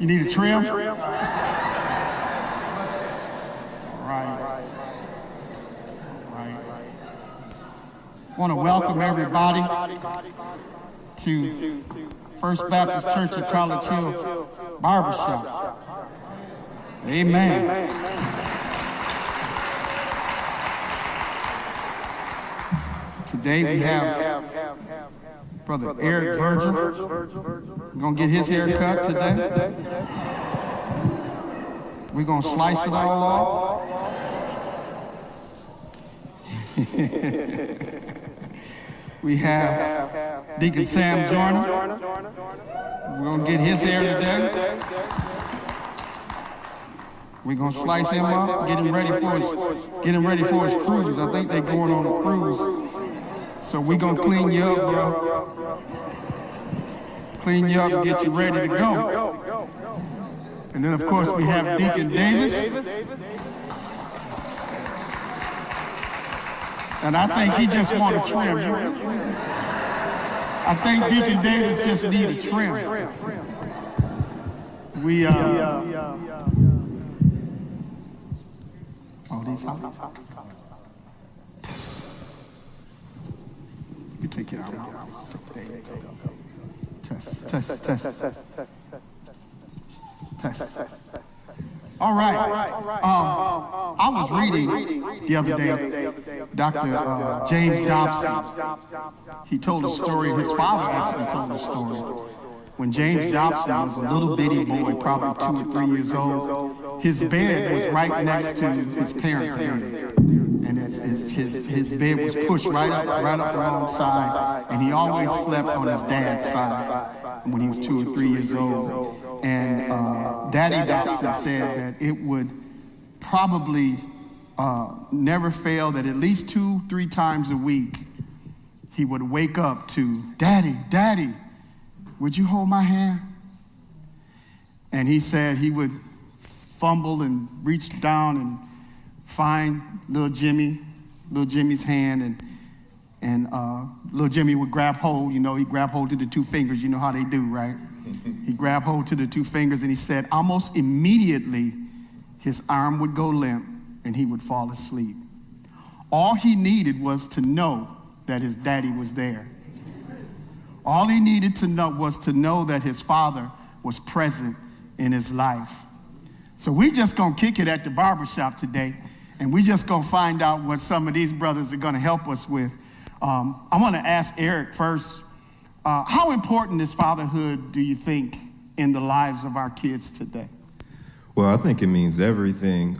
You need a trim? Right. I want to welcome everybody to First Baptist Church of College Hill Barbershop. Amen. Today we have Brother Eric Virgil. We're going to get his hair cut today. We're going to slice it all off. We have Deacon Sam Joyner. We're going to get his hair today. We're going to slice him up, get him ready for his cruise. I think they're going on a cruise. So we're going to clean you up, bro. Clean you up and get you ready to go. And then, of course, we have Deacon Davis. And I think he just want a trim. I think Deacon Davis just need a trim. We, all these out. You take it out. There you go. Test. All right. I was reading the other day, Dr. James Dobson. He told a story, his father actually told a story. When James Dobson was a little bitty boy, probably 2 or 3 years old, his bed was right next to his parents' bed. And his bed was pushed right up alongside, and he always slept on his dad's side when he was 2 or 3 years old. And Daddy Dobson said that it would probably never fail that at least 2-3 times a week he would wake up to, Daddy, would you hold my hand? And he said he would fumble and reach down and find little Jimmy's hand, and little Jimmy would grab hold, he'd grab hold to the 2 fingers, you know how they do, right? He'd grab hold to the 2 fingers, and he said almost immediately his arm would go limp and he would fall asleep. All he needed was to know that his daddy was there. All he needed to know was to know that his father was present in his life. So we just gonna kick it at the barbershop today, and we just gonna find out what some of these brothers are gonna help us with. I wanna ask Eric first, how important is fatherhood, do you think, in the lives of our kids today? Well, I think it means everything.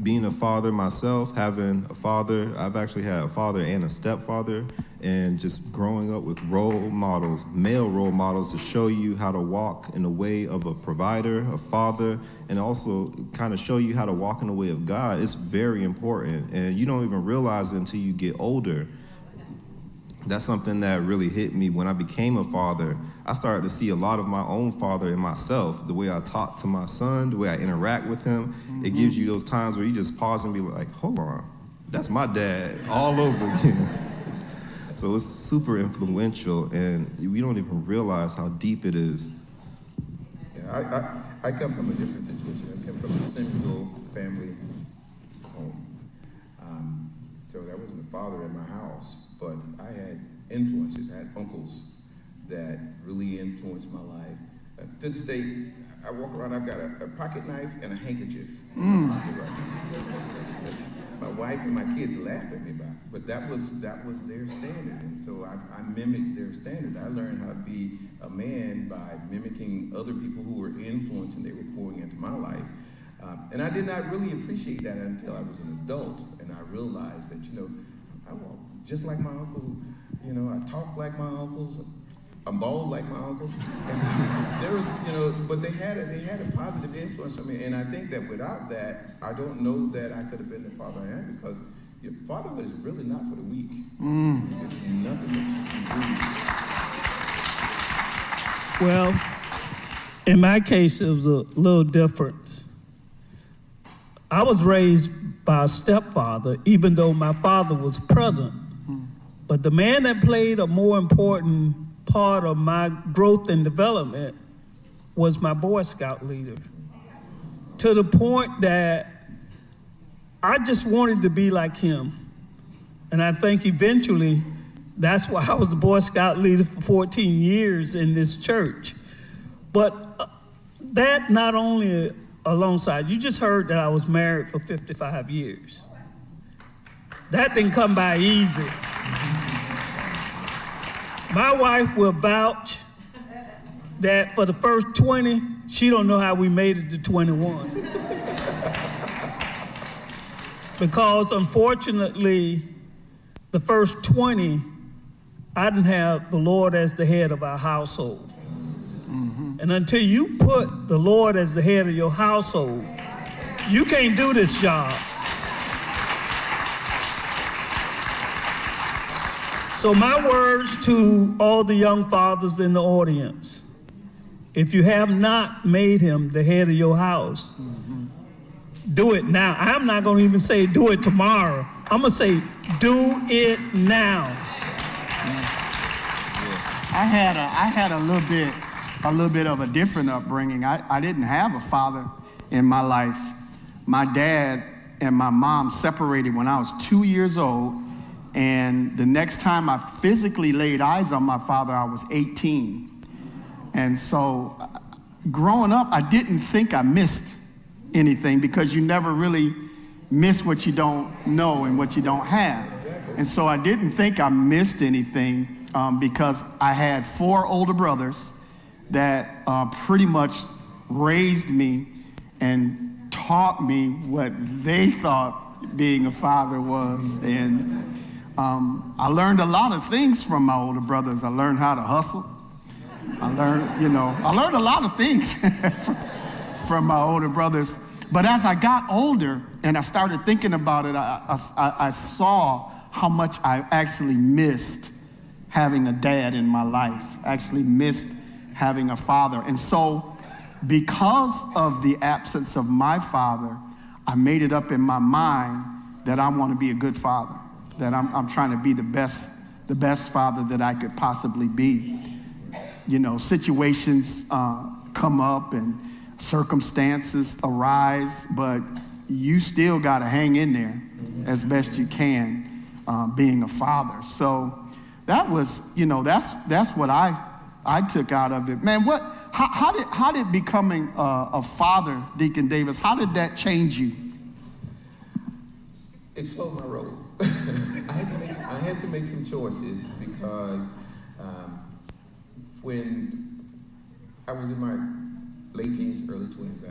Being a father myself, having a father, I've actually had a father and a stepfather, and just growing up with role models, male role models, to show you how to walk in the way of a provider, a father, and also kind of show you how to walk in the way of God. It's very important, and you don't even realize it until you get older. That's something that really hit me when I became a father. I started to see a lot of my own father in myself, the way I talk to my son, the way I interact with him. Mm-hmm. It gives you those times where you just pause and be like, hold on, that's my dad all over again. So it's super influential, and we don't even realize how deep it is. Yeah, I come from a different situation. I come from a single family home. So there wasn't a father in my house. But I had influences. I had uncles that really influenced my life. To this day, I walk around, I've got a pocket knife and a handkerchief in my pocket right now. My wife and my kids laugh at me about it, but that was their standard. And so I mimicked their standard. I learned how to be a man by mimicking other people who were influenced and they were pouring into my life. And I did not really appreciate that until I was an adult, and I realized that, I walk just like my uncles, I talk like my uncles, I'm bald like my uncles. And so there was, but they had a positive influence on me. And I think that without that, I don't know that I could have been the father I am, because fatherhood is really not for the weak. It's nothing that you can do. Well, in my case, it was a little different. I was raised by a stepfather, even though my father was present. But the man that played a more important part of my growth and development was my Boy Scout leader, to the point that I just wanted to be like him. And I think eventually that's why I was the Boy Scout leader for 14 years in this church. But that not only alongside, you just heard that I was married for 55 years. That didn't come by easy. My wife will vouch that for the first 20, she don't know how we made it to 21. Because unfortunately, the first 20, I didn't have the Lord as the head of our household. Mm-hmm. And until you put the Lord as the head of your household, you can't do this job. So my words to all the young fathers in the audience, if you have not made him the head of your house, do it now. I'm not going to even say do it tomorrow. I'm going to say do it now. I had a little bit of a different upbringing. I didn't have a father in my life. My dad and my mom separated when I was 2 years old, and the next time I physically laid eyes on my father, I was 18. And so growing up, I didn't think I missed anything, because you never really miss what you don't know and what you don't have. And so I didn't think I missed anything, because I had 4 older brothers that pretty much raised me and taught me what they thought being a father was. And I learned a lot of things from my older brothers. I learned how to hustle. I learned a lot of things from my older brothers. But as I got older and I started thinking about it, I saw how much I actually missed having a dad in my life, actually missed having a father. And so because of the absence of my father, I made it up in my mind that I want to be a good father, that I'm trying to be the best father that I could possibly be. You know, situations come up and circumstances arise, but you still got to hang in there as best you can, being a father. So that was, that's what I took out of it. Man, how did becoming a father, Deacon Davis, how did that change you? It slowed my roll. I had to make some choices, because when I was in my late teens, early 20s,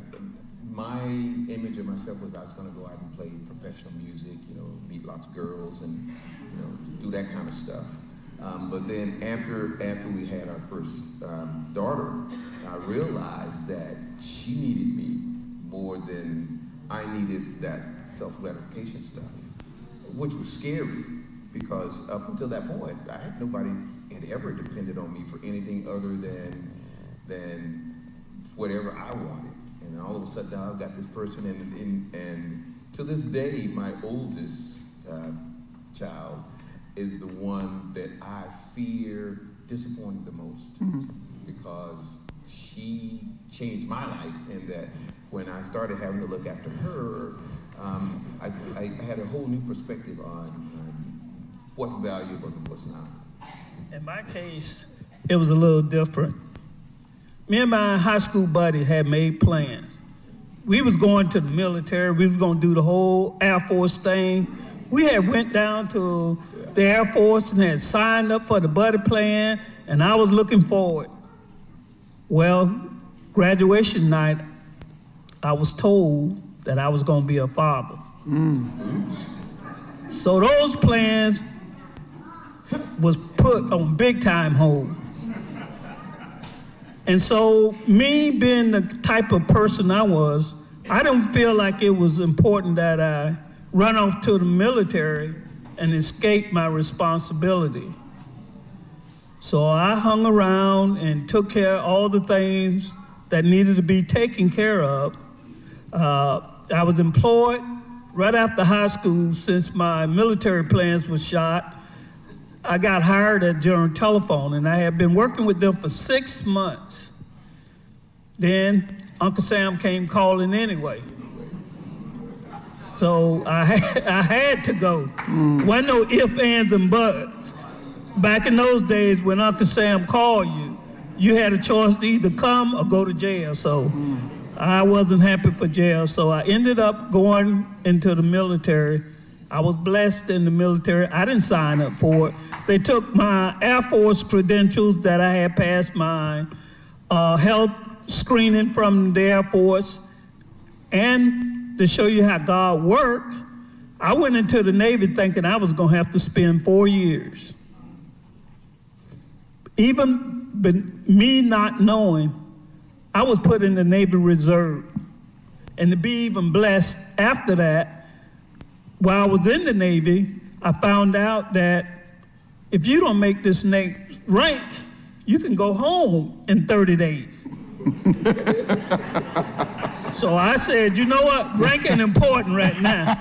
my image of myself was I was going to go out and play professional music, meet lots of girls and, do that kind of stuff. But then after we had our first daughter, I realized that she needed me more than I needed that self-gratification stuff, which was scary, because up until that point, I had nobody had ever depended on me for anything other than whatever I wanted. And all of a sudden now I've got this person, and to this day, my oldest child is the one that I fear disappointing the most, because she changed my life in that when I started having to look after her, I had a whole new perspective on what's valuable and what's not. In my case, it was a little different. Me and my high school buddy had made plans. We was going to the military. We was going to do the whole Air Force thing. We had went down to the Air Force and had signed up for the buddy plan, and I was looking forward. Well, graduation night, I was told that I was going to be a father. So those plans was put on big time hold. And so me being the type of person I was, I didn't feel like it was important that I run off to the military and escape my responsibility. So I hung around and took care of all the things that needed to be taken care of. I was employed right after high school. Since my military plans were shot, I got hired at General Telephone, and I had been working with them for 6 months. Then Uncle Sam came calling anyway. So I had to go. Wasn't no ifs, ands, and buts. Back in those days when Uncle Sam called you, you had a choice to either come or go to jail. So I wasn't happy for jail. So I ended up going into the military. I was blessed in the military. I didn't sign up for it. They took my Air Force credentials that I had passed my health screening from the Air Force. And to show you how God worked, I went into the Navy thinking I was going to have to spend 4 years. Even me not knowing, I was put in the Navy Reserve. And to be even blessed after that, while I was in the Navy, I found out that if you don't make this next rank, you can go home in 30 days. So I said, you know what, rank ain't important right now.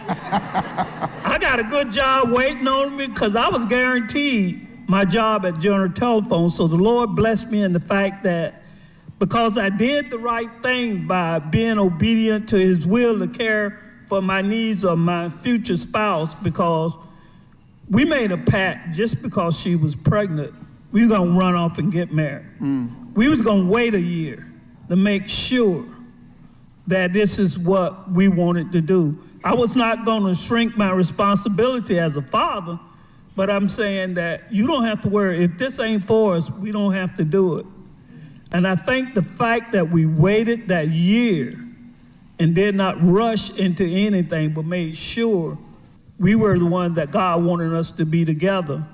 I got a good job waiting on me because I was guaranteed my job at General Telephone. So the Lord blessed me in the fact that because I did the right thing by being obedient to his will to care for my needs of my future spouse, because we made a pact just because she was pregnant, we were gonna run off and get married. We was gonna wait a year to make sure that this is what we wanted to do. I was not gonna shrink my responsibility as a father, but I'm saying that you don't have to worry. If this ain't for us, we don't have to do it. And I think the fact that we waited that year and did not rush into anything, but made sure we were the one that God wanted us to be together,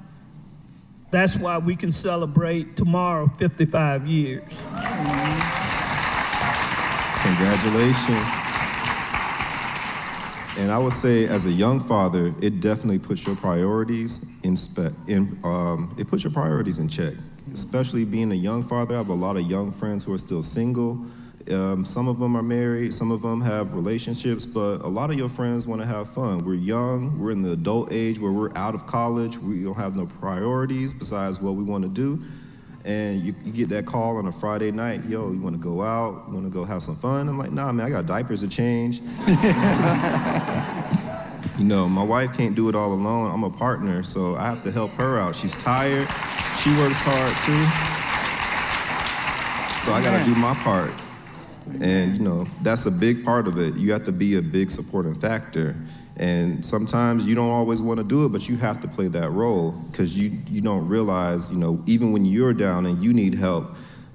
that's why we can celebrate tomorrow 55 years. Congratulations. And I would say, as a young father, it definitely puts your priorities it puts your priorities in check. Especially being a young father, I have a lot of young friends who are still single. Some of them are married, some of them have relationships, but a lot of your friends want to have fun. We're young, we're in the adult age where we're out of college, we don't have no priorities besides what we want to do. And you get that call on a Friday night, yo, you want to go out, you want to go have some fun? I'm like, nah, man, I got diapers to change. You know, my wife can't do it all alone. I'm a partner, so I have to help her out. She's tired, she works hard too. So I gotta do my part. And you know, that's a big part of it. You have to be a big supporting factor. And sometimes you don't always want to do it, but you have to play that role because you don't realize, you know, even when you're down and you need help,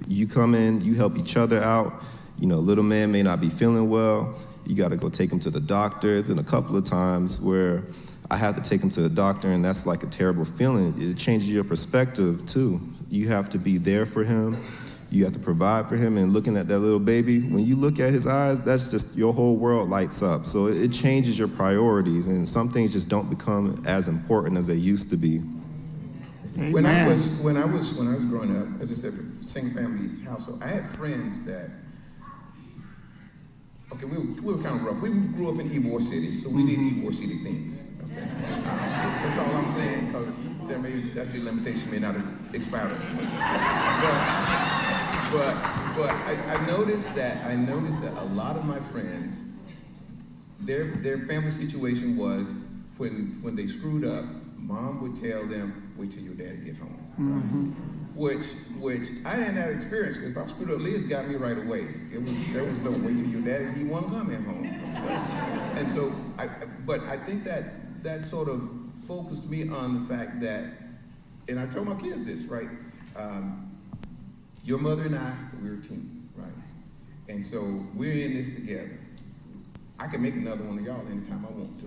you come in, you help each other out. You know, little man may not be feeling well. You got to go take him to the doctor. Then a couple of times where I had to take him to the doctor, and that's like a terrible feeling. It changes your perspective too. You have to be there for him. You have to provide for him, and looking at that little baby, when you look at his eyes, that's just, your whole world lights up. So it changes your priorities, and some things just don't become as important as they used to be. Amen. When I was growing up, as I said, single family household, I had friends that, okay, we were kind of rough. We grew up in Ybor City, so we did Ybor City things. Okay, that's all I'm saying, because there may be statute of limitation may not have expired. But I noticed that a lot of my friends, their family situation was when they screwed up, mom would tell them, wait till your daddy get home. Right? Which I didn't have experience, because if I screwed up, Liz got me right away. There was no wait till your daddy, he wasn't coming home. But I think that sort of focused me on the fact that, and I told my kids this, right? Your mother and I, we're a team, right? And so we're in this together. I can make another one of y'all anytime I want to.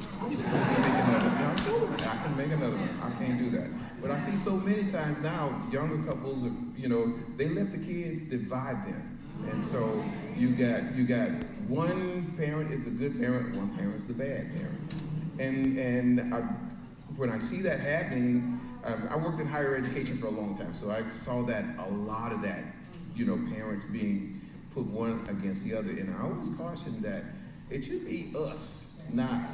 I can make another one. I can't do that. But I see so many times now, younger couples, you know, they let the kids divide them. And so you got one parent is the good parent, one parent is the bad parent. And when I see that happening, I worked in higher education for a long time, so I saw that, a lot of that, you know, parents being put one against the other. And I always caution that it should be us, not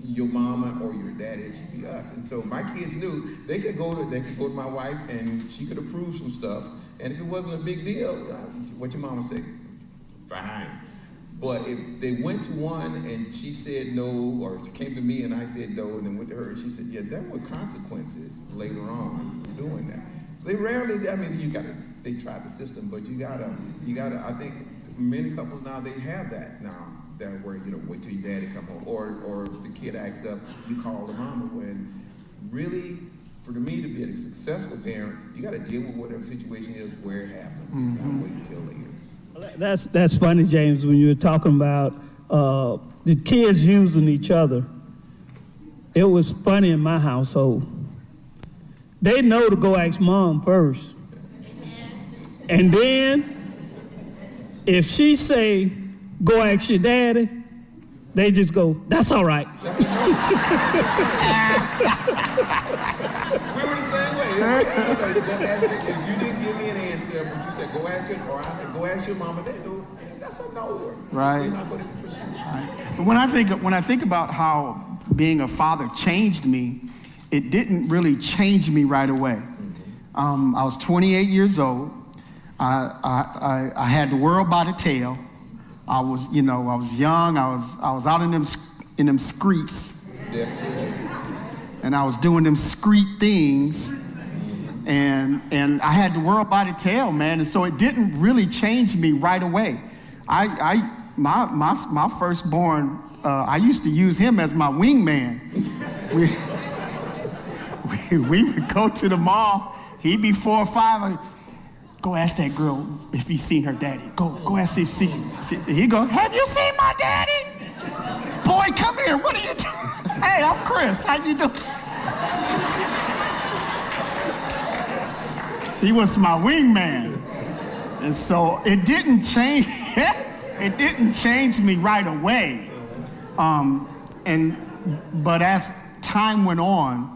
your mama or your daddy. It should be us. And so my kids knew they could go to my wife and she could approve some stuff. And if it wasn't a big deal, what your mama say? fine. But if they went to one and she said no, or she came to me and I said no, and then went to her and she said, yeah, there were consequences later on for doing that. So they rarely, I mean, they try the system, but you gotta, I think many couples now, they have that now, that where, wait till your daddy come home, or the kid acts up, you call the mama, when really, for me to be a successful parent, you gotta deal with whatever situation is where it happens, not wait until later. That's funny, James, when you were talking about the kids using each other. It was funny in my household. They know to go ask mom first. And then, if she say, go ask your daddy, they just go, that's all right. We were the same way. If you didn't give me an answer, but you said, go ask your, or I said, go ask your mama, they know, that's a no. Right. They're not going to pursue. Right. But when I think about how being a father changed me, it didn't really change me right away. I was 28 years old. I had the world by the tail. I was young. I was out in them streets. Yes. And I was doing them street things. And I had the world by the tail, man. And so it didn't really change me right away. My firstborn, I used to use him as my wingman. We would go to the mall. He'd be 4 or 5. Go ask that girl if he's seen her daddy. Go ask if she. He'd go, have you seen my daddy? Boy, come here. What are you doing? Hey, I'm Chris. How you doing? He was my wingman. And so it didn't change. It didn't change me right away. But as time went on,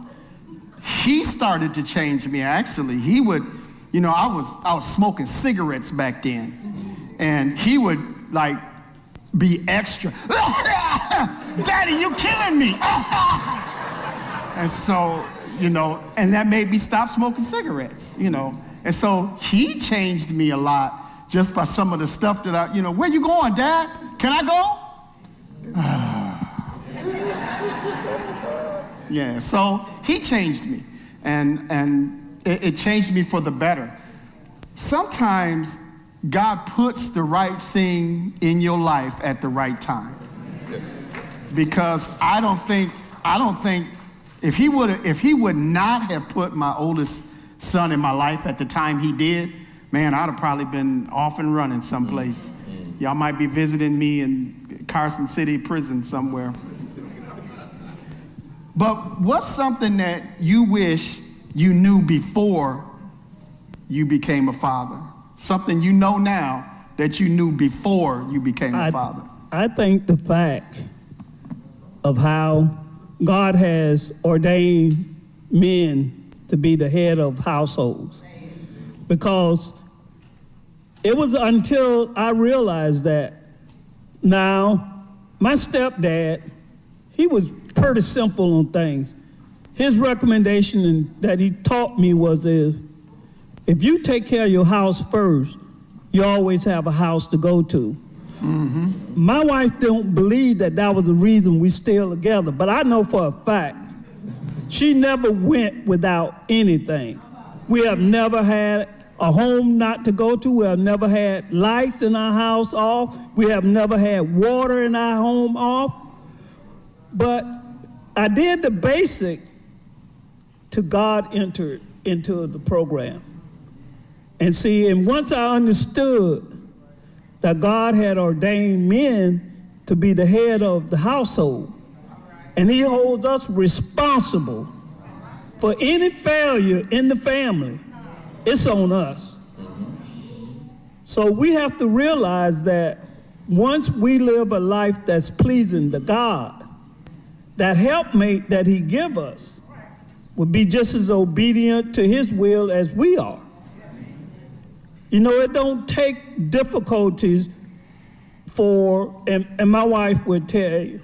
he started to change me. Actually, he would, I was smoking cigarettes back then, and he would be extra. Daddy, you killing me! And so, and that made me stop smoking cigarettes, And so he changed me a lot just by some of the stuff that I, where you going, Dad? Can I go? Yeah, so he changed me, and it changed me for the better. Sometimes God puts the right thing in your life at the right time. Because I don't think if he would not have put my oldest son in my life at the time he did, man, I'd have probably been off and running someplace. Y'all might be visiting me in Carson City Prison somewhere. But what's something that you wish you knew before you became a father? Something you know now that you knew before you became a father? I think the fact of how God has ordained men to be the head of households. Because it was until I realized that. Now, my stepdad, he was pretty simple on things. His recommendation that he taught me was if you take care of your house first, you always have a house to go to. Mm-hmm. My wife don't believe that was the reason we still together, but I know for a fact she never went without anything. We have never had a home not to go to. We have never had lights in our house off. We have never had water in our home off. But I did the basic till God entered into the program. And see, and once I understood that God had ordained men to be the head of the household, and he holds us responsible for any failure in the family, it's on us. So we have to realize that once we live a life that's pleasing to God, that helpmate that he give us would be just as obedient to his will as we are. It don't take difficulties and my wife would tell you,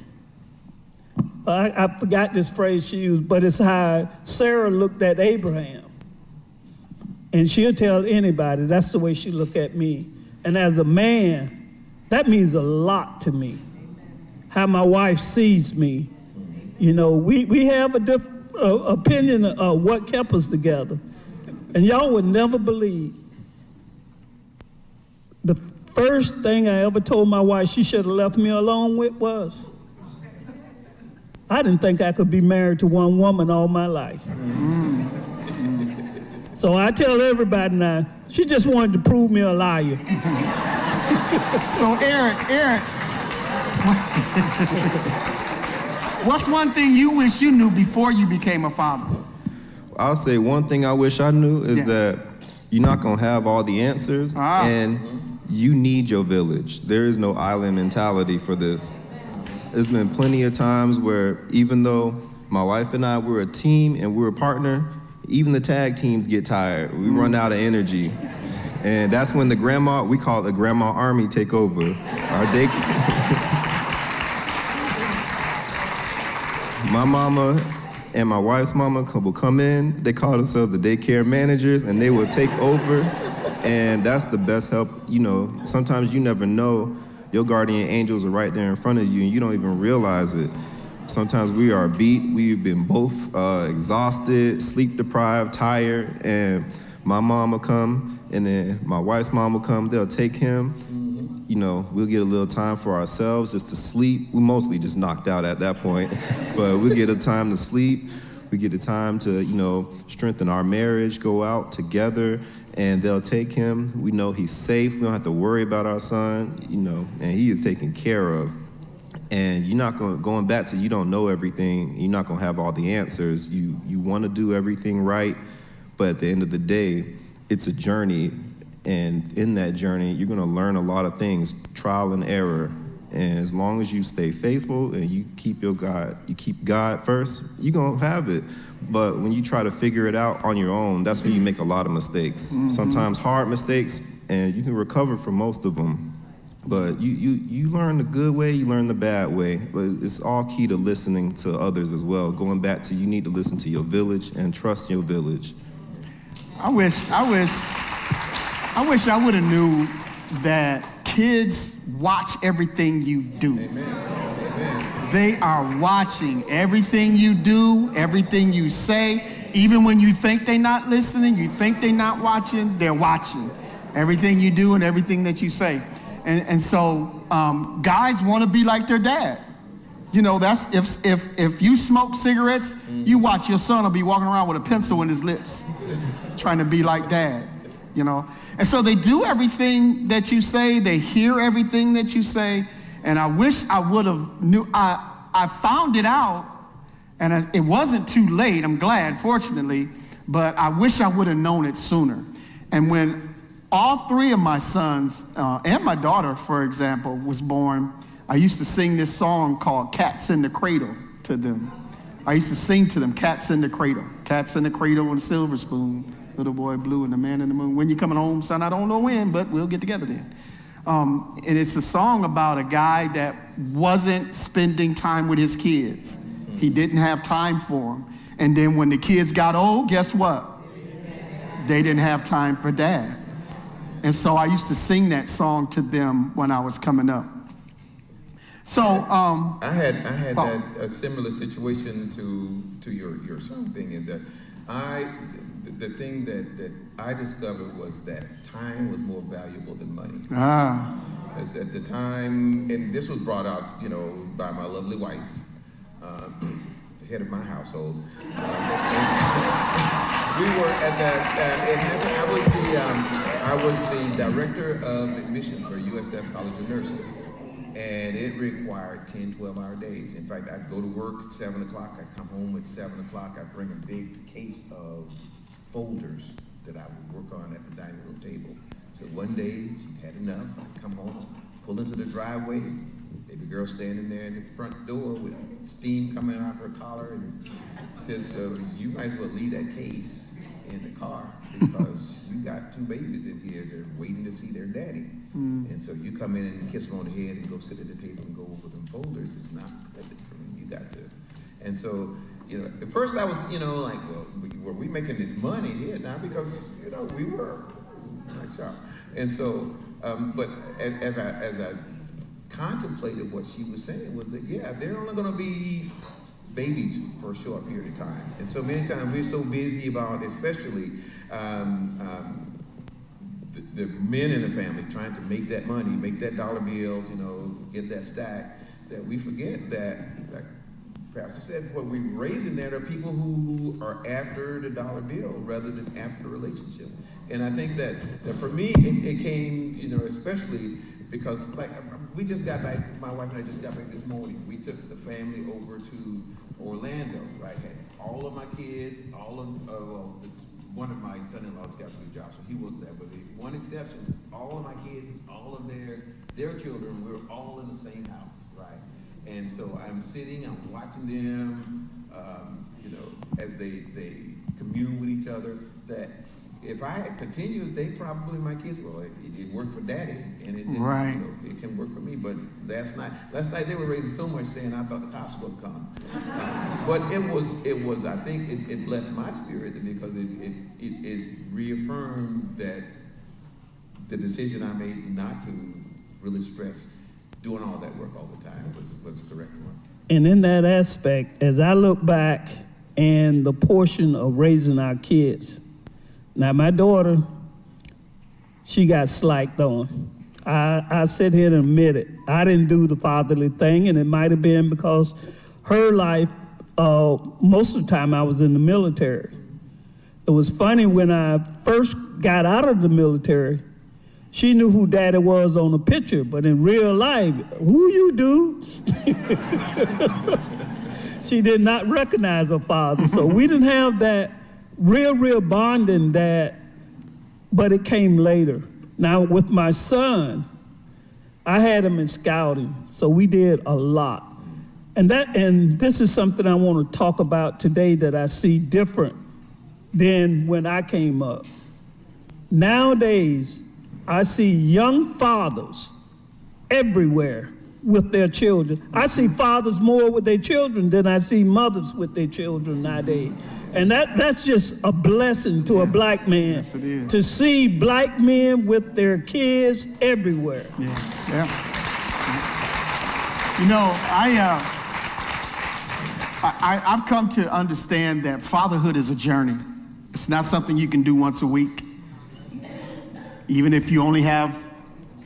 I forgot this phrase she used, but it's how Sarah looked at Abraham. And she'll tell anybody, that's the way she looked at me. And as a man, That means a lot to me. How my wife sees me. You know, we have a different opinion of what kept us together. And y'all would never believe. The first thing I ever told my wife she should have left me alone with was, I didn't think I could be married to one woman all my life. So I tell everybody now, she just wanted to prove me a liar. So Eric, what's one thing you wish you knew before you became a father? I'll say one thing I wish I knew is that you're not gonna have all the answers, and you need your village. There is no island mentality for this. There's been plenty of times where even though my wife and I, we're a team and we're a partner, even the tag teams get tired. We run out of energy. And that's when the grandma, we call it the grandma army, take over. Our my mama and my wife's mama will come in. They call themselves the daycare managers, and they will take over. And that's the best help. You know, sometimes you never know. Your guardian angels are right there in front of you, and you don't even realize it. Sometimes we are beat. We've been both exhausted, sleep deprived, tired, and my mom will come, and then my wife's mom will come. They'll take him. You know, we'll get a little time for ourselves just to sleep. We mostly just knocked out at that point, but we'll get a time to sleep. We get a time to, you know, strengthen our marriage, go out together, and they'll take him. We know he's safe. We don't have to worry about our son, you know, and he is taken care of. And you're not going back to you don't know everything. You're not going to have all the answers. You want to do everything right, but at the end of the day, it's a journey. And in that journey, you're going to learn a lot of things, trial and error. And as long as you stay faithful and you keep God first, you're going to have it. But when you try to figure it out on your own, that's when you make a lot of mistakes. Sometimes hard mistakes, and you can recover from most of them. But you learn the good way, you learn the bad way. But it's all key to listening to others as well. Going back to you need to listen to your village and trust your village. I wish I would have knew that kids watch everything you do. Amen. They are watching everything you do, everything you say. Even when you think they're not listening, you think they're not watching, they're watching everything you do and everything that you say. And so guys want to be like their dad. You know, that's if you smoke cigarettes, you watch your son will be walking around with a pencil in his lips, trying to be like dad, you know. And so they do everything that you say, they hear everything that you say, and I wish I would have knew. I found it out, and it wasn't too late, I'm glad, fortunately, but I wish I would have known it sooner. And when all three of my sons, and my daughter, for example, was born, I used to sing this song called Cats in the Cradle to them. I used to sing to them, Cats in the Cradle. Cats in the cradle with a silver spoon, little boy blue and the man in the moon. When you coming home, son, I don't know when, but we'll get together then. And it's a song about a guy that wasn't spending time with his kids. He didn't have time for them. And then when the kids got old, guess what? They didn't have time for dad. And so I used to sing that song to them when I was coming up. So I had a similar situation to your son thing, in that the thing that I discovered was that time was more valuable than money. As at the time, and this was brought out, you know, by my lovely wife, the head of my household. We were at I was the director of admission for USF College of Nursing. And it required 10, 12-hour days. In fact, I'd go to work at 7 o'clock, I'd come home at 7 o'clock, I'd bring a big case of folders that I would work on at the dining room table. So one day, she had enough, I'd come home, pull into the driveway, baby girl standing there in the front door with steam coming out of her collar, and says, you might as well leave that case in the car, because you got two babies in here, they're waiting to see their daddy. And so you come in and kiss them on the head and go sit at the table and go over them folders. It's not good for me. You got to. And so, you know, at first I was, you know, like, well, were we making this money here now? Because, you know, we were. Nice job. And so, but as I contemplated what she was saying was that, yeah, they're only going to be babies for a short period of time. And so many times we're so busy about, especially the men in the family, trying to make that money, make that dollar bills, get that stack, that we forget that, like Pastor said, what we're raising there are people who are after the dollar bill rather than after the relationship. And I think that for me, it came, especially because, like, we just got back, my wife and I just got back this morning. We took the family over to Orlando, right? Had all of my kids, one of my son-in-laws got a good job, so he wasn't there. But the one exception, all of my kids, all of their children, we were all in the same house, right? And so I'm sitting, I'm watching them, as they commune with each other. That if I had continued, my kids, it worked for daddy, and it didn't, right. It can work for me. But last night they were raising so much saying I thought the cops would come. But it was, I think it blessed my spirit because it reaffirmed that the decision I made not to really stress doing all that work all the time was the correct one. And in that aspect, as I look back and the portion of raising our kids, now my daughter, she got slacked on. I sit here and admit it. I didn't do the fatherly thing, and it might have been because her life, most of the time I was in the military. It was funny when I first got out of the military, she knew who daddy was on the picture, but in real life, who you do? She did not recognize her father. So we didn't have that real bonding but it came later. Now with my son, I had him in scouting, so we did a lot. And this is something I want to talk about today that I see different than when I came up. Nowadays, I see young fathers everywhere with their children. I see fathers more with their children than I see mothers with their children nowadays. And that's just a blessing to a black man. Yes, it is. To see black men with their kids everywhere. Yeah. I've come to understand that fatherhood is a journey. It's not something you can do once a week. Even if you only have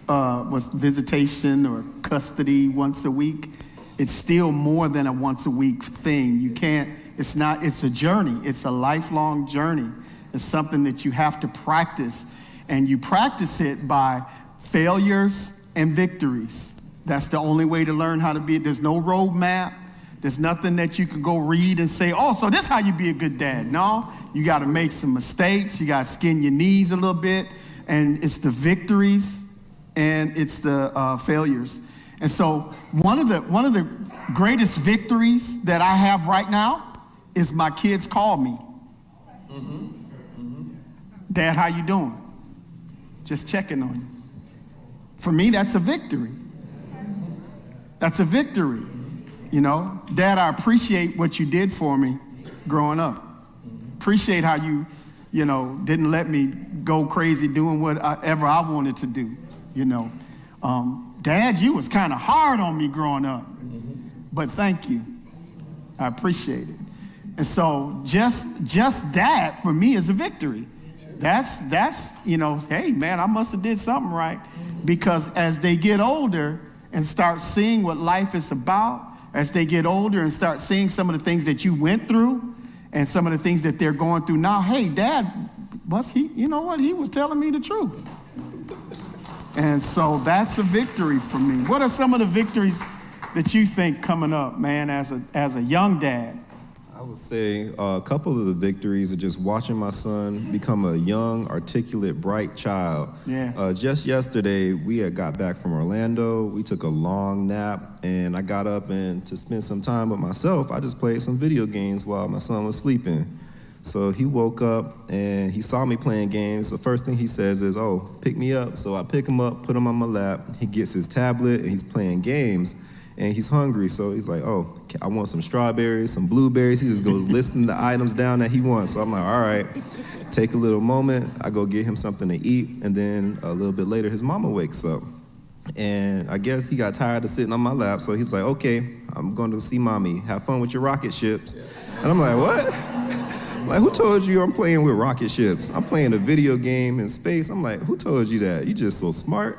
visitation or custody once a week, it's still more than a once a week thing. It's a journey. It's a lifelong journey. It's something that you have to practice, and you practice it by failures and victories. That's the only way to learn how to be. There's no roadmap. There's nothing that you can go read and say, oh, so this is how you be a good dad. No, you got to make some mistakes. You got to skin your knees a little bit. And it's the victories and it's the failures. And so one of the greatest victories that I have right now is my kids call me. Dad, how you doing? Just checking on you. For me, that's a victory. That's a victory. Dad, I appreciate what you did for me growing up. Appreciate how you didn't let me go crazy doing whatever I wanted to do, Dad, you was kind of hard on me growing up, but thank you. I appreciate it. And so just that for me is a victory. That's hey man, I must have did something right, because as they get older and start seeing what life is about, as they get older and start seeing some of the things that you went through and some of the things that they're going through now, hey, Dad, he was telling me the truth. And so that's a victory for me. What are some of the victories that you think coming up, man, as a young dad? I would say a couple of the victories are just watching my son become a young, articulate, bright child. Yeah. Just yesterday, we had got back from Orlando. We took a long nap, and I got up, and to spend some time with myself, I just played some video games while my son was sleeping. So he woke up, and he saw me playing games. The first thing he says is, oh, pick me up. So I pick him up, put him on my lap. He gets his tablet, and he's playing games. And he's hungry, so he's like, oh, I want some strawberries, some blueberries. He just goes listing the items down that he wants. So I'm like, all right, take a little moment. I go get him something to eat, and then a little bit later, his mama wakes up. And I guess he got tired of sitting on my lap, so he's like, okay, I'm going to see mommy. Have fun with your rocket ships. And I'm like, what? Like, who told you I'm playing with rocket ships? I'm playing a video game in space. I'm like, who told you that? You're just so smart.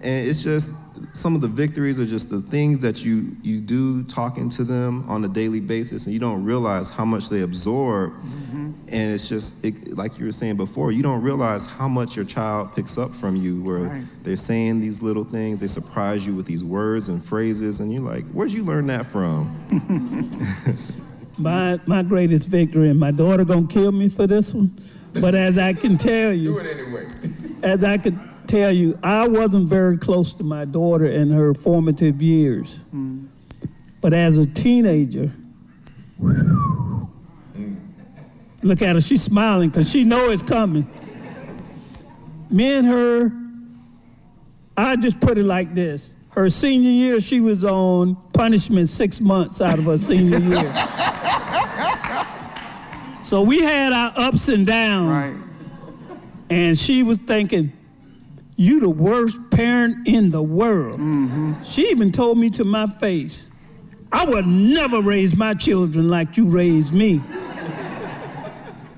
And it's just, some of the victories are just the things that you do talking to them on a daily basis, and you don't realize how much they absorb. And it's just, like you were saying before, you don't realize how much your child picks up from you, where they're saying these little things, they surprise you with these words and phrases, and you're like, where'd you learn that from? My greatest victory, and my daughter gonna kill me for this one, but as I can tell you, Do it anyway. as I could tell you, I wasn't very close to my daughter in her formative years. But as a teenager, look at her, she's smiling because she knows it's coming. Me and her, I just put it like this. Her senior year, she was on punishment 6 months out of her senior year. So we had our ups and downs. And she was thinking, you the worst parent in the world. She even told me to my face, I would never raise my children like you raised me.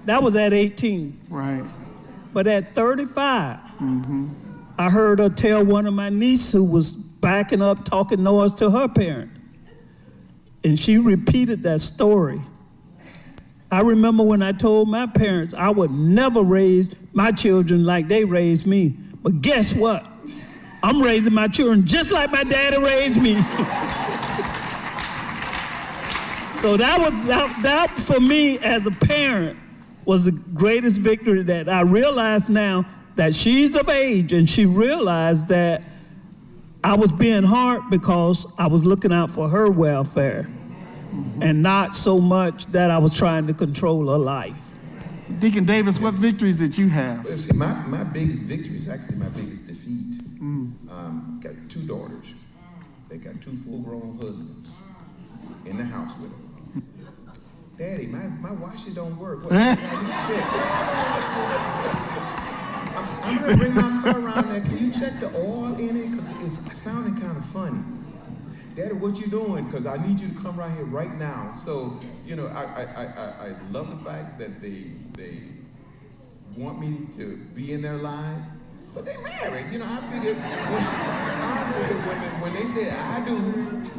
That was at 18. But at 35, I heard her tell one of my nieces who was backing up, talking noise to her parent. And she repeated that story. I remember when I told my parents I would never raise my children like they raised me. But guess what? I'm raising my children just like my daddy raised me. So that for me as a parent was the greatest victory, that I realize now that she's of age and she realized that I was being hard because I was looking out for her welfare and not so much that I was trying to control her life. Deacon Davis, what victories did you have? Well, see, my biggest victory is actually my biggest defeat. Got 2 daughters. They got 2 full-grown husbands in the house with them. Daddy, my washer don't work. What I need to fix? I'm gonna bring my car around there. Can you check the oil in it? Because it's sounding kind of funny. Daddy, what you doing? Because I need you to come right here right now. So, you know, I love the fact that they want me to be in their lives, but they're married. You know, I figured when they said I do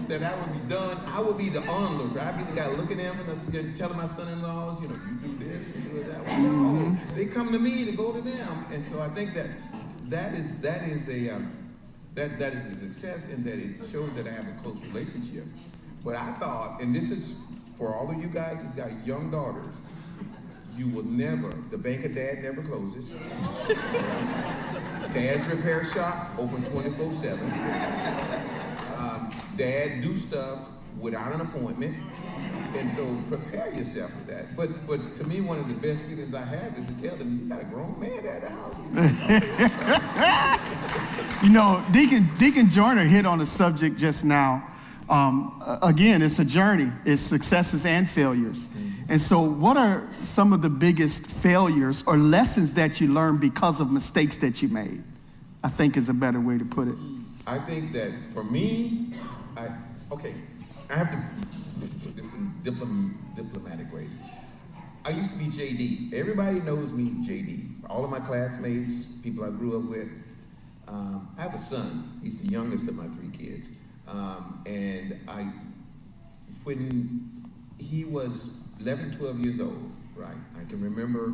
that I would be done, I would be the onlooker. I'd be the guy looking at them and telling my son-in-laws, you know, you do this, you do that. Well, no, they come to me to go to them, and so I think that is a success in that it shows that I have a close relationship. But I thought, and this is for all of you guys who've got young daughters, you will never, the bank of dad never closes. Dad's repair shop, open 24/7. Dad do stuff without an appointment. And so prepare yourself for that. But to me, one of the best feelings I have is to tell them, you got a grown man at the house. You know, Deacon Joyner hit on a subject just now. Again, it's a journey. It's successes and failures. And so what are some of the biggest failures or lessons that you learned because of mistakes that you made? I think is a better way to put it. I think that for me, I have to put this in diplomatic ways. I used to be JD. Everybody knows me as JD. All of my classmates, people I grew up with. I have a son. He's the youngest of my 3 kids. And when he was 11, 12 years old, right, I can remember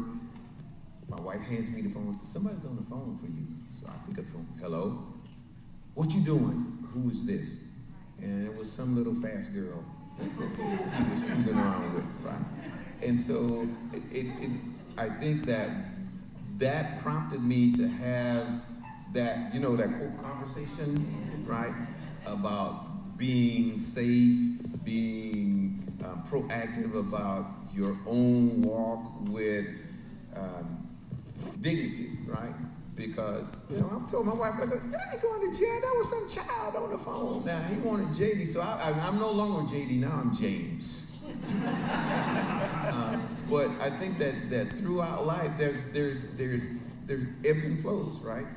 my wife hands me the phone and says, somebody's on the phone for you. So I pick up the phone. Hello? What you doing? Who is this? And it was some little fast girl he was fooling around with, right? And so I think that prompted me to have that, you know, that whole conversation, right? About being safe, being proactive about your own walk with dignity, right? Because, you know, I told my wife, like, I ain't going to jail. That was some child on the phone. Now, he wanted JD, so I'm no longer JD, now I'm James. But I think that throughout life, there's ebbs and flows, right?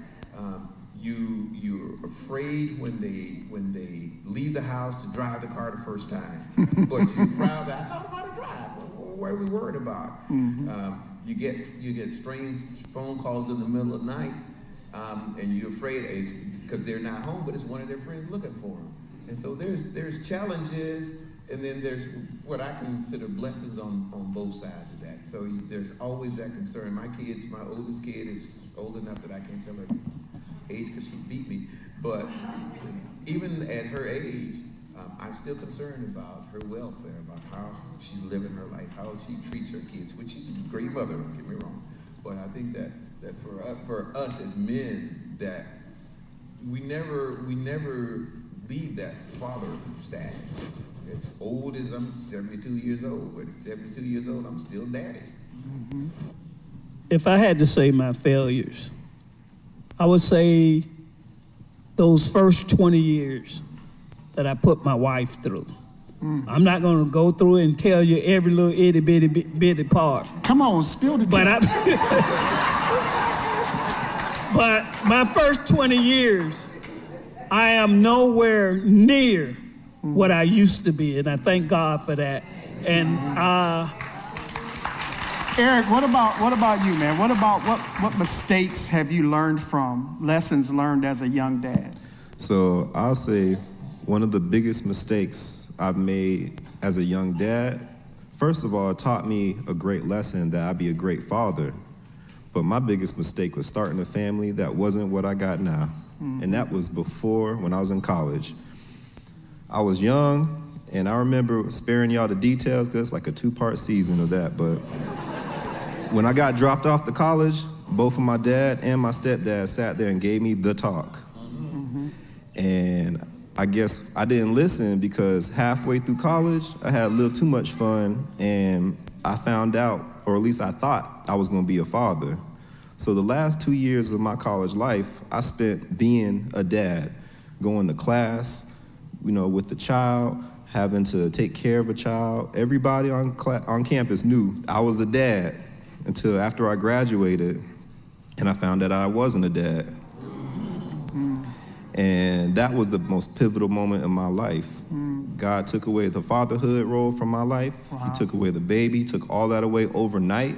You're afraid when they leave the house to drive the car the first time, but you're proud that I taught them how to drive. What are we worried about? You get strange phone calls in the middle of the night, and you're afraid it's because they're not home, but it's one of their friends looking for them. And so there's challenges, and then there's what I consider blessings on both sides of that. So there's always that concern. My oldest kid is old enough that I can't tell her age because she beat me, but even at her age, I'm still concerned about her welfare, about how she's living her life, how she treats her kids, which she's a great mother, don't get me wrong. But I think that for us as men, that we never leave that father status. As old as I'm 72 years old, but at 72 years old, I'm still daddy. If I had to say my failures, I would say those first 20 years that I put my wife through. I'm not going to go through it and tell you every little itty bitty part. Come on, spill the tea. But my first 20 years, I am nowhere near what I used to be, and I thank God for that. And Eric, what about you, man? What mistakes have you learned from, lessons learned as a young dad? So I'll say one of the biggest mistakes I've made as a young dad, first of all, it taught me a great lesson that I'd be a great father. But my biggest mistake was starting a family that wasn't what I got now. And that was before, when I was in college. I was young, and I remember sparing y'all the details, because it's like a 2-part season of that. But when I got dropped off to college, both of my dad and my stepdad sat there and gave me the talk. And I guess I didn't listen because halfway through college, I had a little too much fun, and I found out, or at least I thought, I was going to be a father. So the last 2 years of my college life, I spent being a dad, going to class, with the child, having to take care of a child. Everybody on campus knew I was a dad until after I graduated, and I found out I wasn't a dad. And that was the most pivotal moment in my life. God took away the fatherhood role from my life. Wow. He took away the baby, took all that away overnight.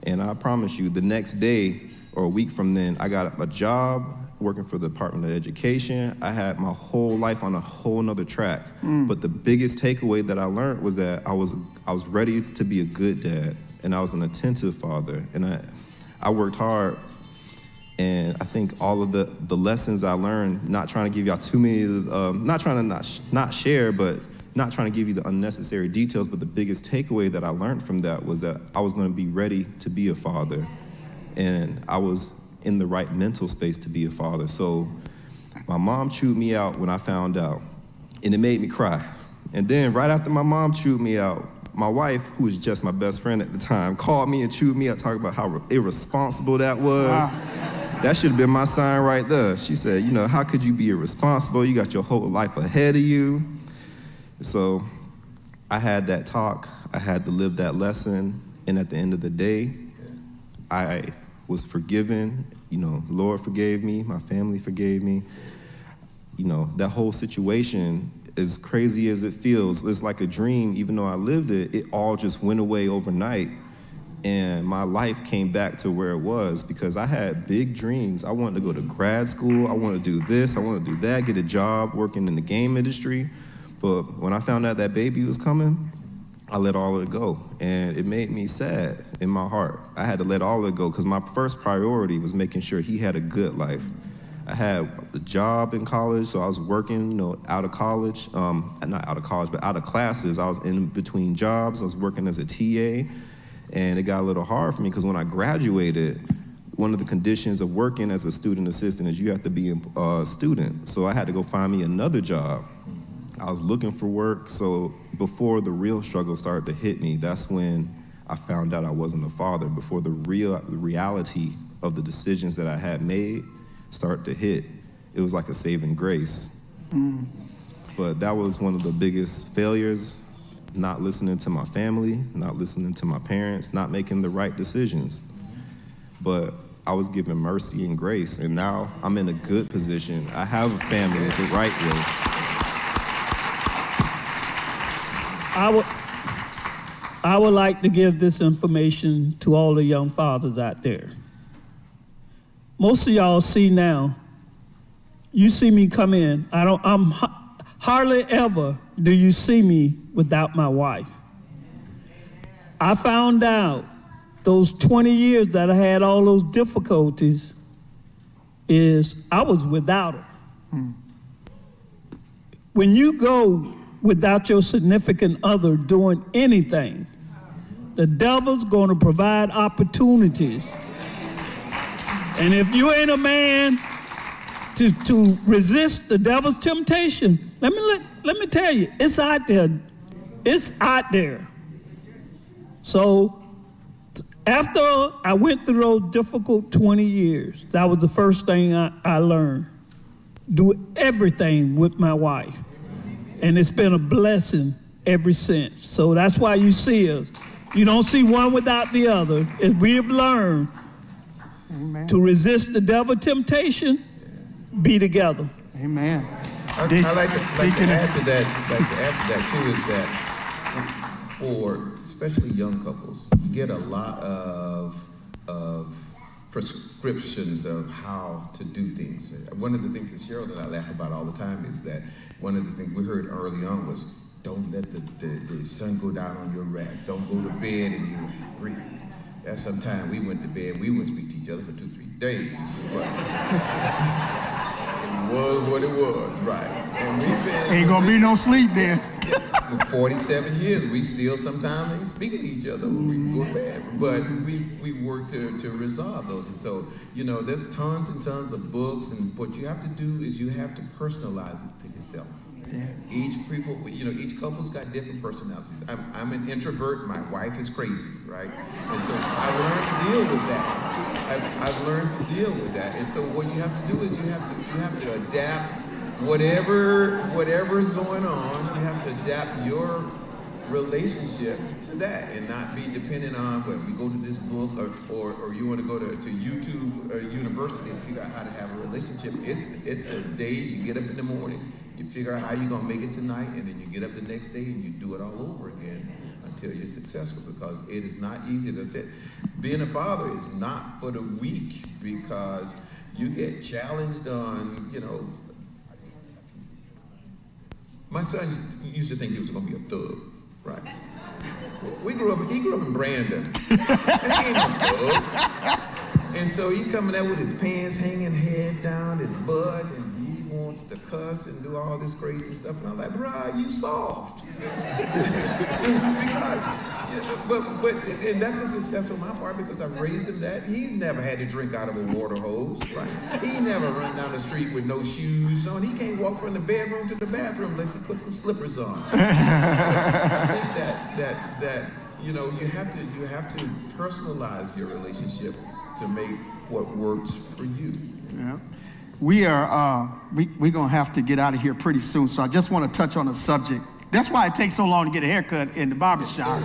And I promise you, the next day or a week from then, I got a job working for the Department of Education. I had my whole life on a whole nother track. But the biggest takeaway that I learned was that I was ready to be a good dad, and I was an attentive father. And I worked hard. And I think all of the lessons I learned, not trying to give y'all too many, not trying to not share, but not trying to give you the unnecessary details, but the biggest takeaway that I learned from that was that I was going to be ready to be a father. And I was in the right mental space to be a father. So my mom chewed me out when I found out, and it made me cry. And then right after my mom chewed me out, my wife, who was just my best friend at the time, called me and chewed me out, talking about how irresponsible that was. Wow. That should have been my sign right there. She said, how could you be irresponsible? You got your whole life ahead of you. So I had that talk. I had to live that lesson. And at the end of the day, I was forgiven. The Lord forgave me. My family forgave me. That whole situation, as crazy as it feels, it's like a dream. Even though I lived it, it all just went away overnight. And my life came back to where it was because I had big dreams. I wanted to go to grad school. I wanted to do this. I wanted to do that, get a job working in the game industry. But when I found out that baby was coming, I let all of it go. And it made me sad in my heart. I had to let all of it go because my first priority was making sure he had a good life. I had a job in college, so I was working, out of college. Not out of college, but out of classes. I was in between jobs. I was working as a TA. And it got a little hard for me because when I graduated, one of the conditions of working as a student assistant is you have to be a student. So I had to go find me another job. I was looking for work. So before the real struggle started to hit me, that's when I found out I wasn't a father, before the reality of the decisions that I had made started to hit. It was like a saving grace. But that was one of the biggest failures. Not listening to my family, not listening to my parents, not making the right decisions. But I was given mercy and grace, and now I'm in a good position. I have a family the right way. I would like to give this information to all the young fathers out there. Most of y'all see now, you see me come in, hardly ever do you see me without my wife. I found out those 20 years that I had all those difficulties is I was without her. When you go without your significant other doing anything, the devil's going to provide opportunities. And if you ain't a man to resist the devil's temptation, let me tell you, it's out there. It's out there. So after I went through those difficult 20 years, that was the first thing I learned. Do everything with my wife. And it's been a blessing ever since. So that's why you see us. You don't see one without the other. As we have learned to resist the devil's temptation, be together. Amen. I'd like to add to that too, is that for especially young couples, you get a lot of prescriptions of how to do things. One of the things that Cheryl and I laugh about all the time is that one of the things we heard early on was, don't let the sun go down on your wrath. Don't go to bed and you breathe. That sometime we went to bed, we wouldn't speak to each other for 2-3 days. But it was what it was, right? And we've been, ain't gonna be no sleep then. For 47 years, we still sometimes ain't speaking to each other when we go to bed. But we work to resolve those. And so, there's tons and tons of books, and what you have to do is you have to personalize it to yourself. Yeah. Each couple's got different personalities. I'm an introvert, my wife is crazy, right? And so I've learned to deal with that. I've learned to deal with that. And so what you have to do is you have to adapt whatever is going on. You have to adapt your relationship to that and not be dependent on when we go to this book or you want to go to YouTube or university and figure out how to have a relationship. It's a day you get up in the morning, you figure out how you're going to make it tonight, and then you get up the next day and you do it all over again until you're successful, because it is not easy. As I said, being a father is not for the weak, because you get challenged on, my son used to think he was going to be a thug, right? He grew up in Brandon. He ain't no thug. And so he coming out with his pants hanging, head down, his butt, and he wants to cuss and do all this crazy stuff. And I'm like, bruh, you soft. And that's a success on my part, because I raised him that. He's never had to drink out of a water hose, right? He never run down the street with no shoes on. He can't walk from the bedroom to the bathroom unless he puts some slippers on. I think that you have to personalize your relationship to make what works for you. Yeah. We're gonna have to get out of here pretty soon, so I just want to touch on a subject. That's why it takes so long to get a haircut in the barbershop,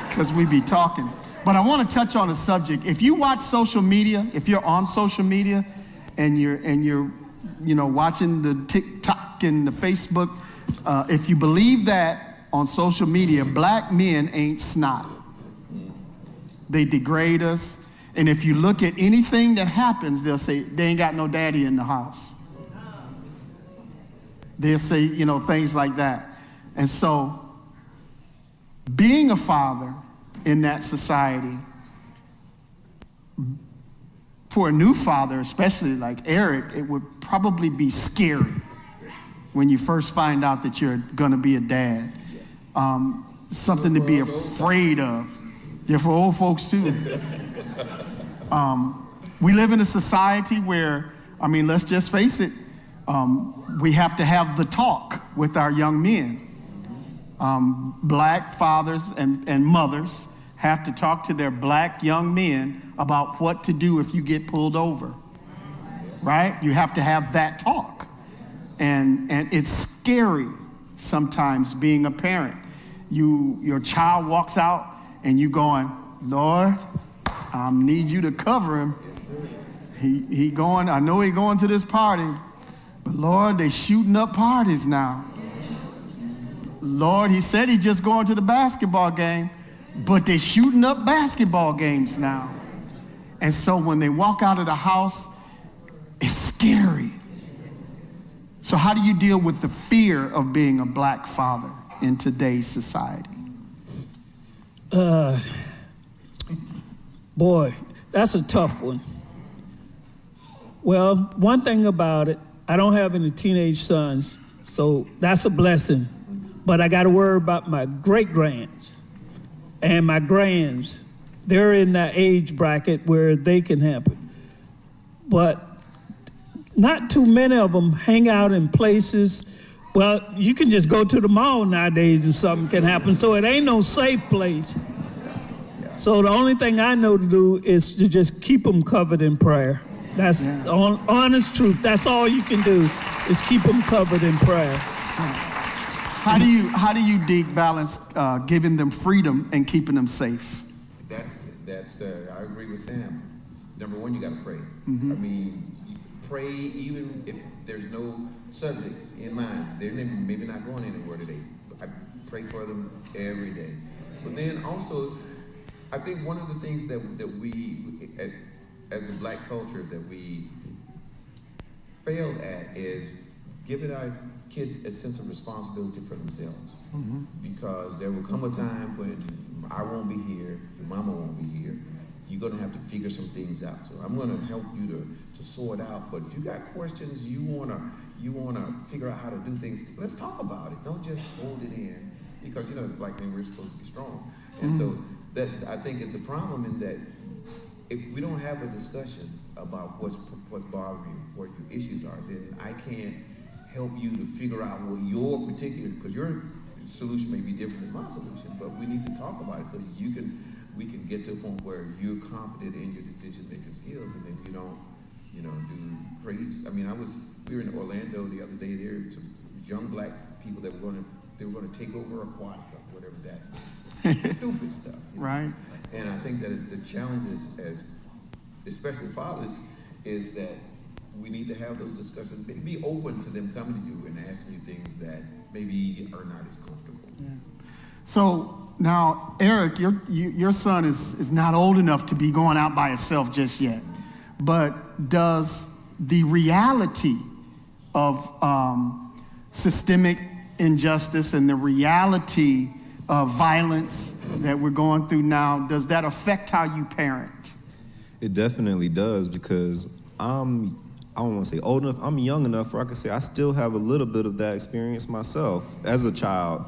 because we be talking. But I want to touch on a subject. If you watch social media, if you're on social media, and you're watching the TikTok and the Facebook, if you believe that on social media, black men ain't snot. They degrade us. And if you look at anything that happens, they'll say, they ain't got no daddy in the house. They'll say, things like that. And so, being a father in that society, for a new father, especially like Eric, it would probably be scary when you first find out that you're gonna be a dad. Something to be afraid of. Yeah, for old folks too. We live in a society where, let's just face it, we have to have the talk with our young men. Black fathers and mothers have to talk to their black young men about what to do if you get pulled over, right? You have to have that talk. And it's scary sometimes being a parent. Your child walks out and you going, Lord, Need you to cover him. He going, I know he going to this party, but Lord, they shooting up parties now. Lord, he said he just going to the basketball game, but they shooting up basketball games now. And so when they walk out of the house, it's scary. So how do you deal with the fear of being a black father in today's society? Boy, that's a tough one. Well, one thing about it, I don't have any teenage sons, so that's a blessing. But I got to worry about my great-grands and my grands. They're in that age bracket where they can have it. But not too many of them hang out in places. Well, you can just go to the mall nowadays and something can happen, so it ain't no safe place. So the only thing I know to do is to just keep them covered in prayer. That's the honest truth. That's all you can do is keep them covered in prayer. How do you Deke, balance giving them freedom and keeping them safe? That's I agree with Sam. Number one, you got to pray. I mean, you pray even if there's no subject in mind. They're maybe not going anywhere today. I pray for them every day. But then also, I think one of the things that we as a black culture that we failed at is giving our kids a sense of responsibility for themselves. Because there will come a time when I won't be here, your mama won't be here. You're gonna have to figure some things out. So I'm gonna help you to sort out. But if you got questions, you wanna figure out how to do things, let's talk about it. Don't just hold it in. Because as black men, we're supposed to be strong. And so that I think it's a problem in that if we don't have a discussion about what's bothering you, what your issues are, then I can't help you to figure out what your particular, because your solution may be different than my solution, but we need to talk about it so we can get to a point where you're confident in your decision-making skills, and then you don't, do crazy. I mean, we were in Orlando the other day. There were some young black people that were going to take over Aquatica, whatever that stupid stuff. Right. And I think that the challenge is, especially fathers, is that we need to have those discussions. Be open to them coming to you and asking you things that maybe are not as comfortable. Yeah. So now, Eric, your son is not old enough to be going out by himself just yet. But does the reality of systemic injustice and the reality of violence that we're going through now, does that affect how you parent? It definitely does, because I don't want to say old enough, I'm young enough where I can say I still have a little bit of that experience myself as a child.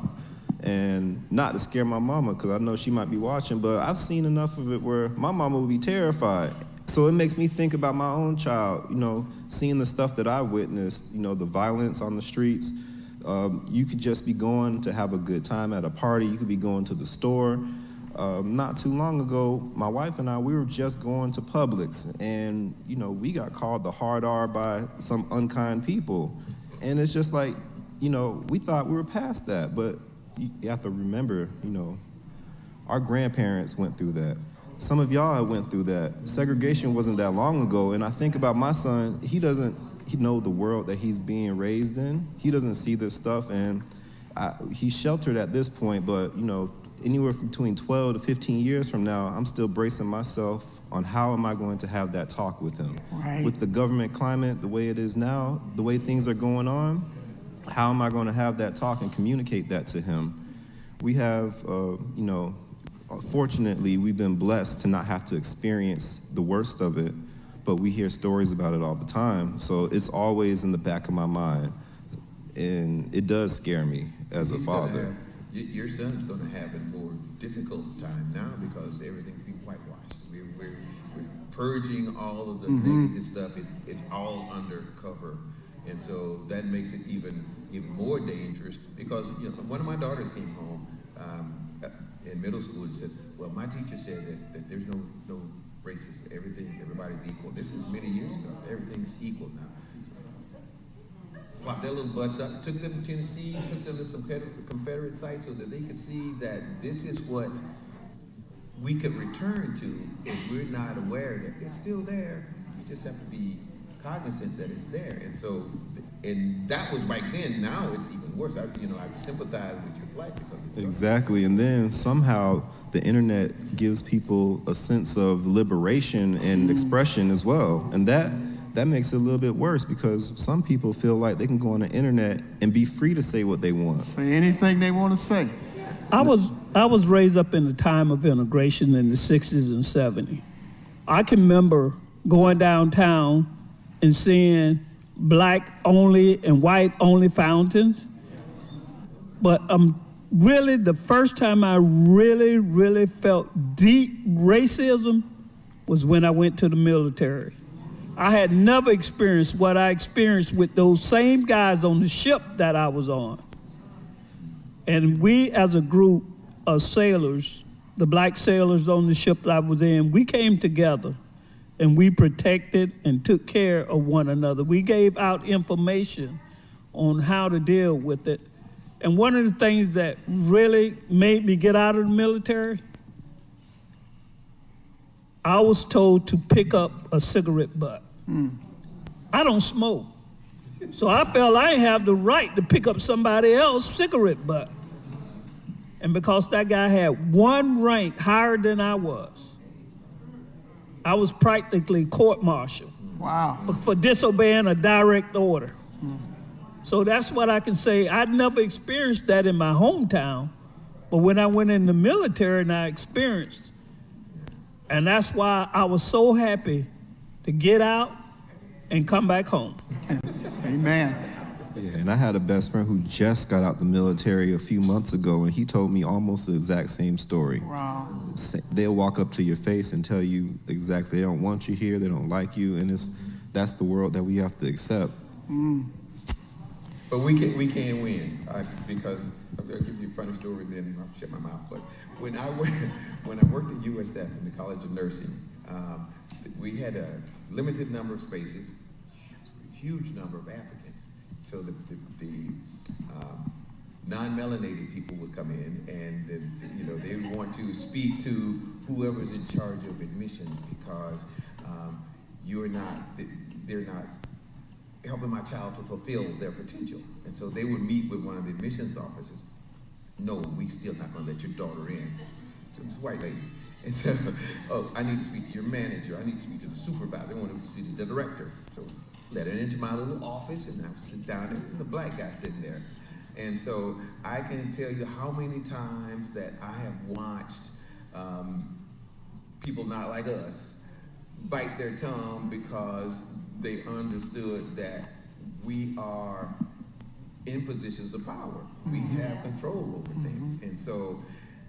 And not to scare my mama, because I know she might be watching, but I've seen enough of it where my mama would be terrified. So it makes me think about my own child, seeing the stuff that I witnessed, the violence on the streets. You could just be going to have a good time at a party. You could be going to the store. Not too long ago, my wife and I, we were just going to Publix, and, we got called the hard R by some unkind people. And it's just like, we thought we were past that, but you have to remember, our grandparents went through that. Some of y'all went through that. Segregation wasn't that long ago, and I think about my son, he know the world that he's being raised in. He doesn't see this stuff, and he's sheltered at this point, but, anywhere between 12 to 15 years from now, I'm still bracing myself on how am I going to have that talk with him. Right. With the government climate the way it is now, the way things are going on, how am I going to have that talk and communicate that to him? We have, fortunately, we've been blessed to not have to experience the worst of it, but we hear stories about it all the time. So it's always in the back of my mind, and it does scare me as a father. Your son's going to have a more difficult time now because everything's being whitewashed. We're purging all of the negative stuff. It's all undercover. And so that makes it even more dangerous because one of my daughters came home in middle school and says, well, my teacher said that there's no racism. Everybody's equal. This is many years ago. Everything's equal now. Popped their little bus up, took them to Tennessee, took them to some Confederate sites so that they could see that this is what we could return to if we're not aware that it's still there. We just have to be cognizant that it's there. And so, and that was back then. Now it's even worse. I sympathize with your plight because it's Exactly. And then somehow the internet gives people a sense of liberation and expression as well. And that makes it a little bit worse because some people feel like they can go on the internet and be free to say what they want. Say anything they want to say. I was raised up in the time of integration in the 60s and 70s. I can remember going downtown and seeing black only and white only fountains. But really the first time I really felt deep racism was when I went to the military. I had never experienced what I experienced with those same guys on the ship that I was on. And we as a group of sailors, the black sailors on the ship that I was in, we came together and we protected and took care of one another. We gave out information on how to deal with it. And one of the things that really made me get out of the military, I was told to pick up a cigarette butt. I don't smoke. So I felt I didn't have the right to pick up somebody else's cigarette butt. And because that guy had one rank higher than I was practically court-martialed. Wow. For disobeying a direct order. So that's what I can say. I'd never experienced that in my hometown, but when I went in the military and I experienced, and that's why I was so happy to get out and come back home. Amen. Yeah, and I had a best friend who just got out the military a few months ago, and he told me almost the exact same story. Wow. They'll walk up to your face and tell you exactly they don't want you here, they don't like you, and that's the world that we have to accept. But we can win because I'll give you a funny story. Then I'll shut my mouth. But when I worked at USF in the College of Nursing, we had a limited number of spaces, huge number of applicants. So the non-melanated people would come in, and they would want to speak to whoever's in charge of admissions because they're not helping my child to fulfill their potential. And so they would meet with one of the admissions officers. No, we still not gonna let your daughter in. So it was a white lady. And so, I need to speak to your manager. I need to speak to the supervisor. I want to speak to the director. So let her into my little office, and I would sit down there. There's a black guy sitting there. And so I can tell you how many times that I have watched people not like us bite their tongue because they understood that we are in positions of power. We have control over things. And so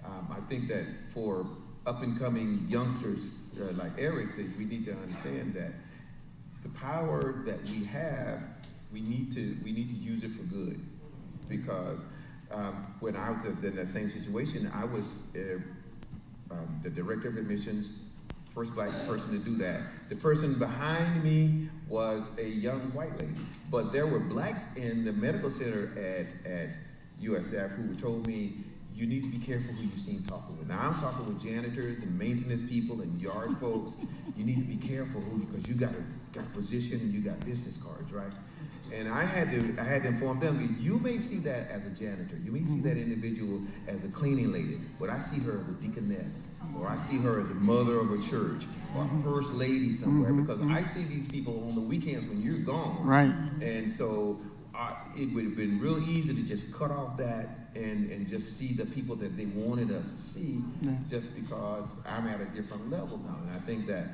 I think that for up-and-coming youngsters like Eric, that we need to understand that the power that we have, we need to use it for good. Because when I was in that same situation, I was the director of admissions, first black person to do that. The person behind me was a young white lady, but there were blacks in the medical center at USF who told me, you need to be careful who you see talking with. Now I'm talking with janitors and maintenance people and yard folks. You need to be careful because you got a position and you got business cards, right? And I had to inform them, you may see that as a janitor, you may see that individual as a cleaning lady, but I see her as a deaconess, or I see her as a mother of a church, or a first lady somewhere, because I see these people on the weekends when you're gone. Right. And so it would have been real easy to just cut off that and just see the people that they wanted us to see, just because I'm at a different level now. And I think that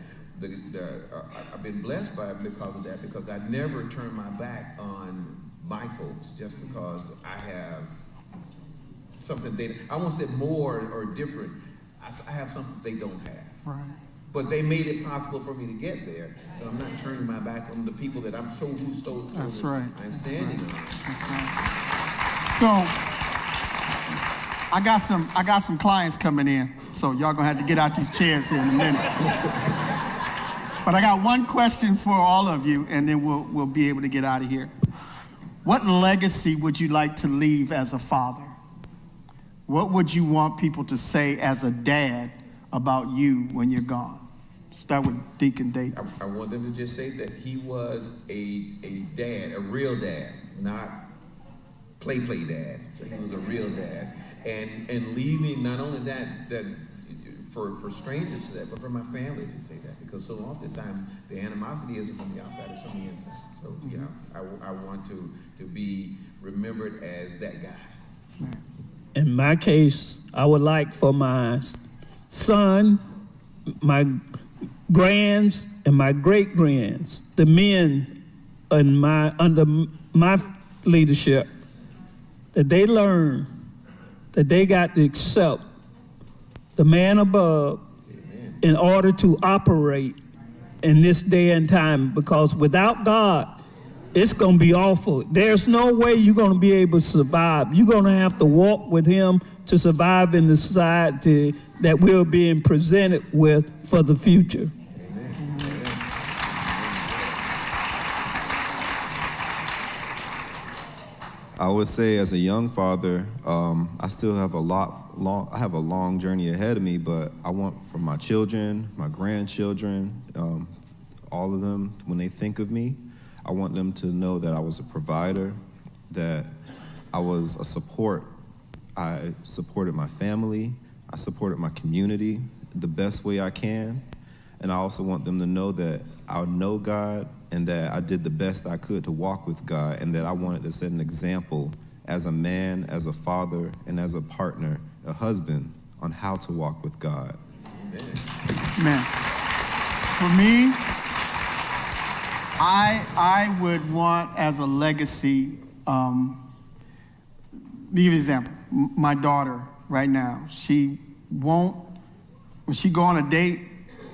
I've been blessed by it because of that, because I never turn my back on my folks just because I have something I won't say more or different. I have something they don't have. Right. But they made it possible for me to get there. So I'm not turning my back on the people that I'm sure who stole. That's right. I'm standing on. That's right. So I got some clients coming in. So y'all gonna have to get out these chairs here in a minute. But I got one question for all of you, and then we'll be able to get out of here. What legacy would you like to leave as a father? What would you want people to say as a dad about you when you're gone? Start with Deacon Davis. I want them to just say that he was a dad, a real dad, not play dad. He was a real dad. And leaving not only that for strangers to that, but for my family to say that, because so oftentimes the animosity isn't from the outside, it's from the inside. So, you know, I want to be remembered as that guy. In my case, I would like for my son, my grands, and my great-grands, the men under my leadership, that they learn that they got to accept the man above in order to operate in this day and time, because without God, it's going to be awful. There's no way you're going to be able to survive. You're going to have to walk with him to survive in the society that we're being presented with for the future. I would say, as a young father, I still have I have a long journey ahead of me, but I want for my children, my grandchildren, all of them, when they think of me, I want them to know that I was a provider, that I was a support. I supported my family, I supported my community the best way I can, and I also want them to know that I know God and that I did the best I could to walk with God, and that I wanted to set an example as a man, as a father, and as a partner, a husband, on how to walk with God. Man, for me, I would want as a legacy, give you an example. My daughter right now, she won't, when she go on a date,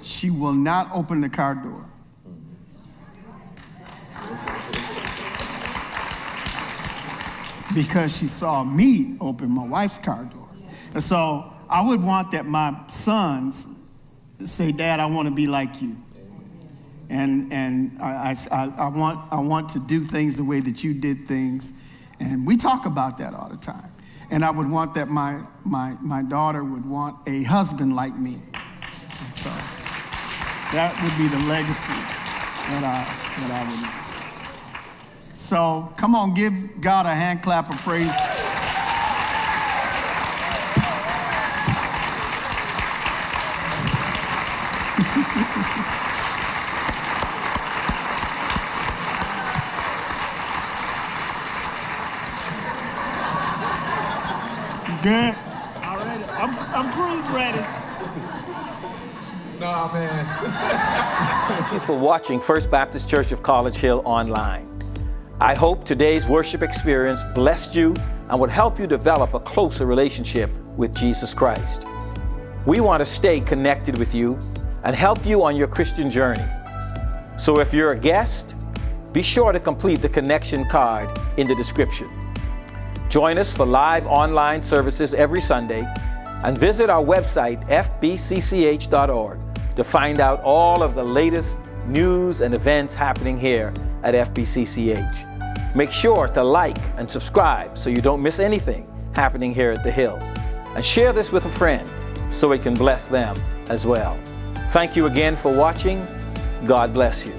she will not open the car door. Because she saw me open my wife's car door. And so I would want that my sons say, Dad, I want to be like you. And I want to do things the way that you did things. And we talk about that all the time. And I would want that my daughter would want a husband like me. And so that would be the legacy that I would. So come on, give God a hand clap of praise. Good. Already, I'm cruise ready. No, man. Thank you for watching First Baptist Church of College Hill online. I hope today's worship experience blessed you and would help you develop a closer relationship with Jesus Christ. We want to stay connected with you and help you on your Christian journey. So if you're a guest, be sure to complete the connection card in the description. Join us for live online services every Sunday and visit our website fbcch.org to find out all of the latest news and events happening here at FBCCH. Make sure to like and subscribe so you don't miss anything happening here at the Hill. And share this with a friend so it can bless them as well. Thank you again for watching. God bless you.